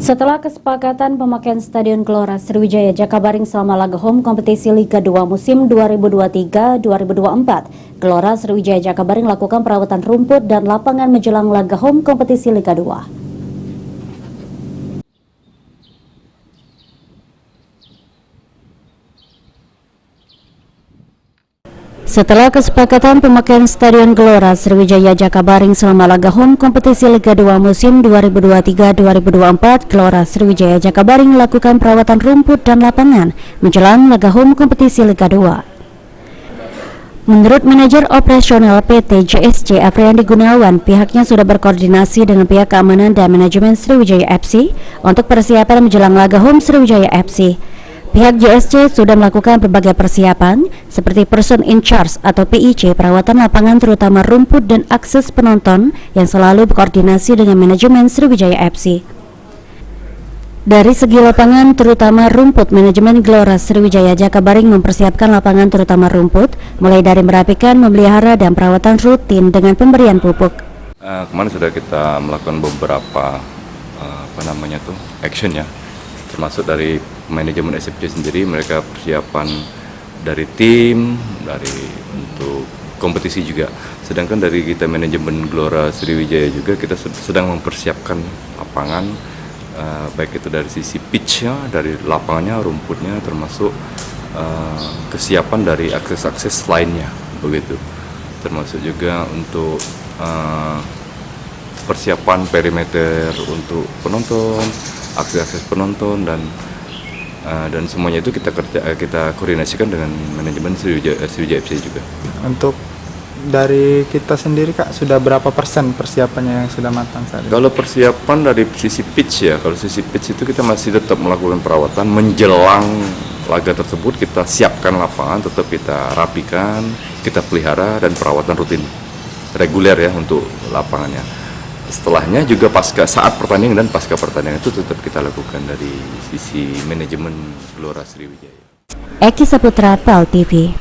Setelah kesepakatan pemakaian Stadion Gelora Sriwijaya Jakabaring selama laga home kompetisi Liga 2 musim 2023-2024, Gelora Sriwijaya Jakabaring lakukan perawatan rumput dan lapangan menjelang laga home kompetisi Liga 2. Setelah kesepakatan pemakaian Stadion Gelora Sriwijaya Jakabaring selama laga home kompetisi Liga 2 musim 2023-2024, Gelora Sriwijaya Jakabaring melakukan perawatan rumput dan lapangan menjelang laga home kompetisi Liga 2. Menurut manajer operasional PT JSC Afriandi Gunawan, pihaknya sudah berkoordinasi dengan pihak keamanan dan manajemen Sriwijaya FC untuk persiapan menjelang laga home Sriwijaya FC. Pihak JSC sudah melakukan berbagai persiapan seperti person in charge atau PIC perawatan lapangan terutama rumput dan akses penonton yang selalu berkoordinasi dengan manajemen Sriwijaya FC. Dari segi lapangan terutama rumput, manajemen Gelora Sriwijaya Jakabaring mempersiapkan lapangan terutama rumput mulai dari merapikan, memelihara dan perawatan rutin dengan pemberian pupuk. Kemarin sudah kita melakukan beberapa action ya, termasuk dari manajemen SFC sendiri. Mereka persiapan dari tim, untuk kompetisi juga. Sedangkan dari kita manajemen Gelora Sriwijaya juga kita sedang mempersiapkan lapangan, baik itu dari sisi pitch-nya, dari lapangannya, rumputnya, termasuk kesiapan dari akses-akses lainnya, begitu. Termasuk juga untuk persiapan perimeter untuk penonton, akses penonton dan semuanya itu kita koordinasikan dengan manajemen Sriwijaya FC juga. Untuk dari kita sendiri Kak, sudah berapa persen persiapannya yang sudah matang saat ini? Kalau persiapan dari sisi pitch ya, kalau sisi pitch itu kita masih tetap melakukan perawatan menjelang laga tersebut. Kita siapkan lapangan, tetap kita rapikan, kita pelihara dan perawatan rutin reguler ya untuk lapangannya. Setelahnya juga saat pertandingan dan pasca pertandingan itu tetap kita lakukan dari sisi manajemen Gelora Sriwijaya. Eki Saputra, PAL TV.